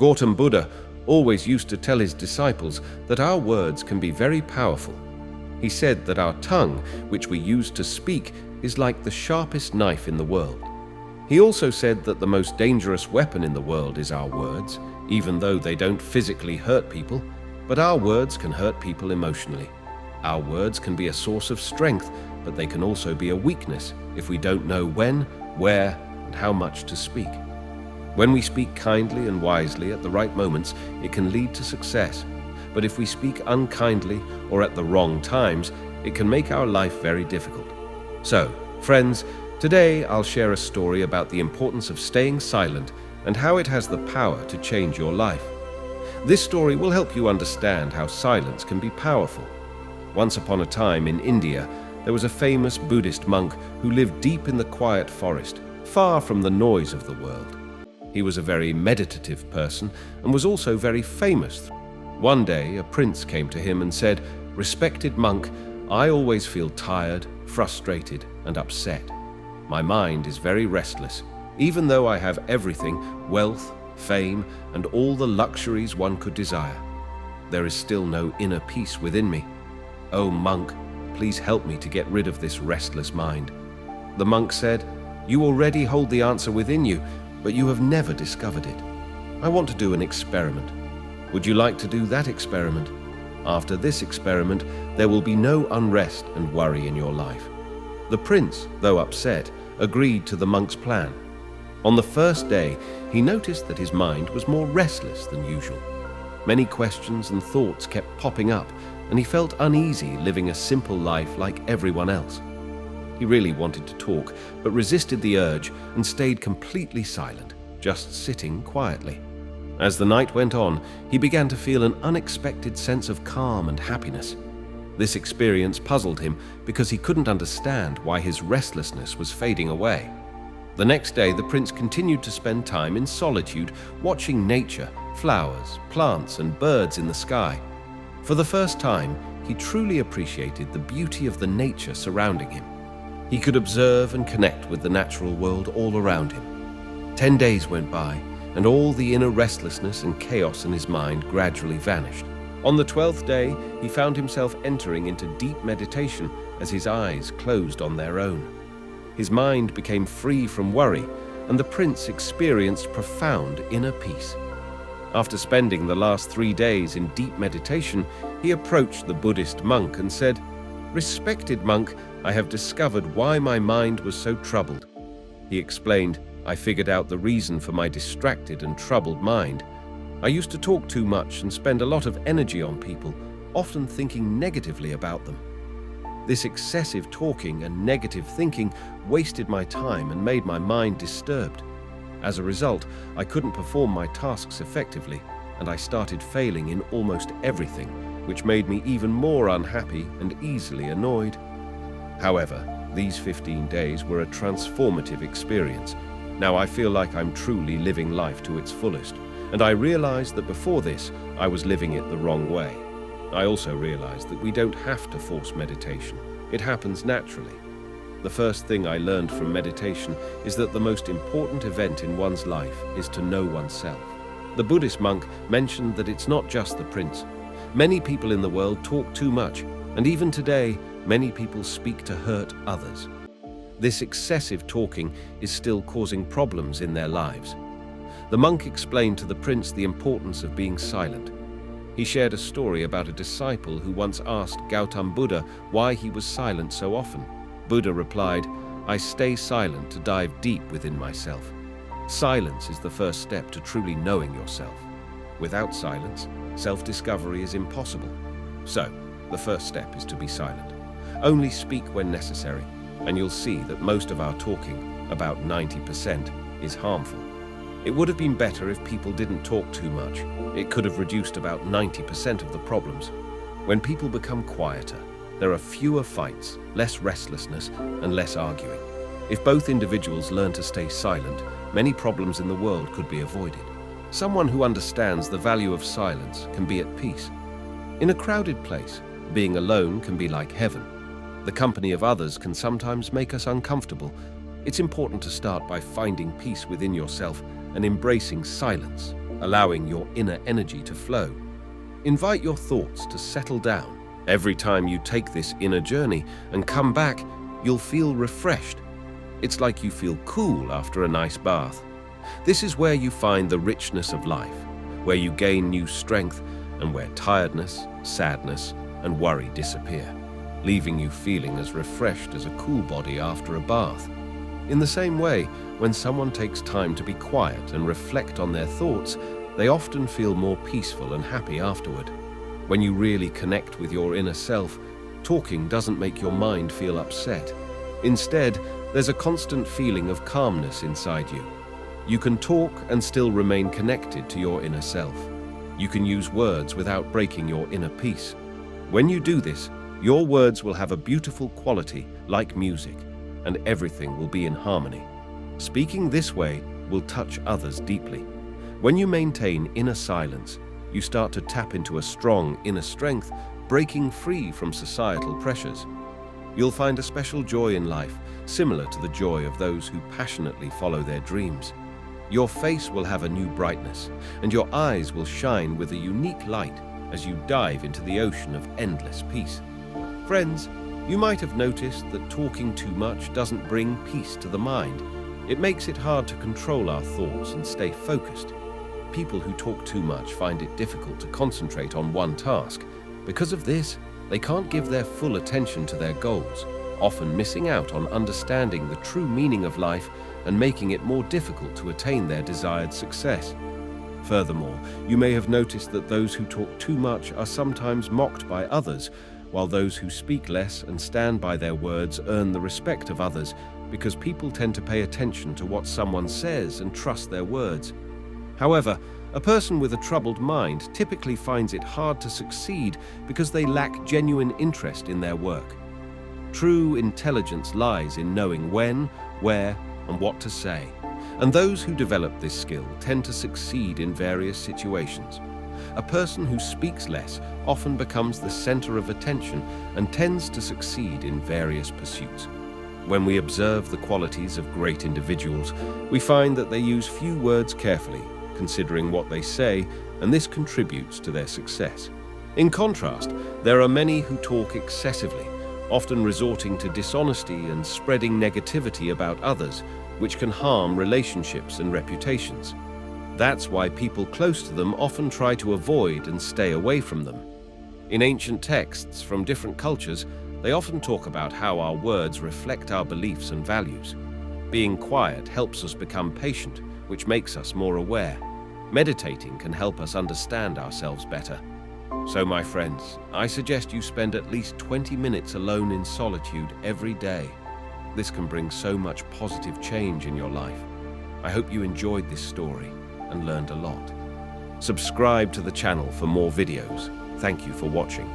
Gautam Buddha always used to tell his disciples that our words can be very powerful. He said that our tongue, which we use to speak, is like the sharpest knife in the world. He also said that the most dangerous weapon in the world is our words, even though they don't physically hurt people, but our words can hurt people emotionally. Our words can be a source of strength, but they can also be a weakness if we don't know when, where, and how much to speak. When we speak kindly and wisely at the right moments, it can lead to success. But if we speak unkindly or at the wrong times, it can make our life very difficult. So, friends, today I'll share a story about the importance of staying silent and how it has the power to change your life. This story will help you understand how silence can be powerful. Once upon a time in India, there was a famous Buddhist monk who lived deep in the quiet forest, far from the noise of the world. He was a very meditative person and was also very famous. One day, a prince came to him and said, "Respected monk, I always feel tired, frustrated, and upset. My mind is very restless. Even though I have everything, wealth, fame, and all the luxuries one could desire, there is still no inner peace within me. Oh monk, please help me to get rid of this restless mind." The monk said, "You already hold the answer within you, but you have never discovered it. I want to do an experiment. Would you like to do that experiment? After this experiment, there will be no unrest and worry in your life." The prince, though upset, agreed to the monk's plan. On the first day, he noticed that his mind was more restless than usual. Many questions and thoughts kept popping up, and he felt uneasy living a simple life like everyone else. He really wanted to talk, but resisted the urge and stayed completely silent, just sitting quietly. As the night went on, he began to feel an unexpected sense of calm and happiness. This experience puzzled him because he couldn't understand why his restlessness was fading away. The next day, the prince continued to spend time in solitude, watching nature, flowers, plants, and birds in the sky. For the first time, he truly appreciated the beauty of the nature surrounding him. He could observe and connect with the natural world all around him. 10 days went by, and all the inner restlessness and chaos in his mind gradually vanished. On the 12th day, he found himself entering into deep meditation as his eyes closed on their own. His mind became free from worry, and the prince experienced profound inner peace. After spending the last 3 days in deep meditation, he approached the Buddhist monk and said, "Respected monk, I have discovered why my mind was so troubled." He explained, "I figured out the reason for my distracted and troubled mind. I used to talk too much and spend a lot of energy on people, often thinking negatively about them. This excessive talking and negative thinking wasted my time and made my mind disturbed. As a result, I couldn't perform my tasks effectively, and I started failing in almost everything, which made me even more unhappy and easily annoyed." However, these 15 days were a transformative experience. Now I feel like I'm truly living life to its fullest, and I realized that before this, I was living it the wrong way. I also realized that we don't have to force meditation. It happens naturally. The first thing I learned from meditation is that the most important event in one's life is to know oneself. The Buddhist monk mentioned that it's not just the prince. Many people in the world talk too much, and even today, many people speak to hurt others. This excessive talking is still causing problems in their lives. The monk explained to the prince the importance of being silent. He shared a story about a disciple who once asked Gautam Buddha why he was silent so often. Buddha replied, "I stay silent to dive deep within myself. Silence is the first step to truly knowing yourself. Without silence, self-discovery is impossible. So, the first step is to be silent. Only speak when necessary, and you'll see that most of our talking, about 90%, is harmful. It would have been better if people didn't talk too much. It could have reduced about 90% of the problems. When people become quieter, there are fewer fights, less restlessness, and less arguing. If both individuals learn to stay silent, many problems in the world could be avoided. Someone who understands the value of silence can be at peace. In a crowded place, being alone can be like heaven. The company of others can sometimes make us uncomfortable. It's important to start by finding peace within yourself and embracing silence. allowing your inner energy to flow. Invite your thoughts to settle down. Every time you take this inner journey and come back, you'll feel refreshed. It's like you feel cool after a nice bath. This is where you find the richness of life, where you gain new strength, and where tiredness, sadness, and worry disappear, leaving you feeling as refreshed as a cool body after a bath. In the same way, when someone takes time to be quiet and reflect on their thoughts, they often feel more peaceful and happy afterward. When you really connect with your inner self, talking doesn't make your mind feel upset. Instead, there's a constant feeling of calmness inside you. You can talk and still remain connected to your inner self. You can use words without breaking your inner peace. When you do this, your words will have a beautiful quality like music, and everything will be in harmony. Speaking this way will touch others deeply. When you maintain inner silence, you start to tap into a strong inner strength, breaking free from societal pressures. You'll find a special joy in life, similar to the joy of those who passionately follow their dreams. Your face will have a new brightness, and your eyes will shine with a unique light as you dive into the ocean of endless peace. Friends, you might have noticed that talking too much doesn't bring peace to the mind. It makes it hard to control our thoughts and stay focused. People who talk too much find it difficult to concentrate on one task. Because of this, they can't give their full attention to their goals, often missing out on understanding the true meaning of life and making it more difficult to attain their desired success. Furthermore, you may have noticed that those who talk too much are sometimes mocked by others, while those who speak less and stand by their words earn the respect of others, because people tend to pay attention to what someone says and trust their words. However, a person with a troubled mind typically finds it hard to succeed because they lack genuine interest in their work. True intelligence lies in knowing when, where, and what to say, and those who develop this skill tend to succeed in various situations. A person who speaks less often becomes the center of attention and tends to succeed in various pursuits. When we observe the qualities of great individuals, we find that they use few words carefully, considering what they say, and this contributes to their success. In contrast, there are many who talk excessively, often resorting to dishonesty and spreading negativity about others, which can harm relationships and reputations. That's why people close to them often try to avoid and stay away from them. In ancient texts from different cultures, they often talk about how our words reflect our beliefs and values. Being quiet helps us become patient, which makes us more aware. Meditating can help us understand ourselves better. So, my friends, I suggest you spend at least 20 minutes alone in solitude every day. This can bring so much positive change in your life. I hope you enjoyed this story and learned a lot. Subscribe to the channel for more videos. Thank you for watching.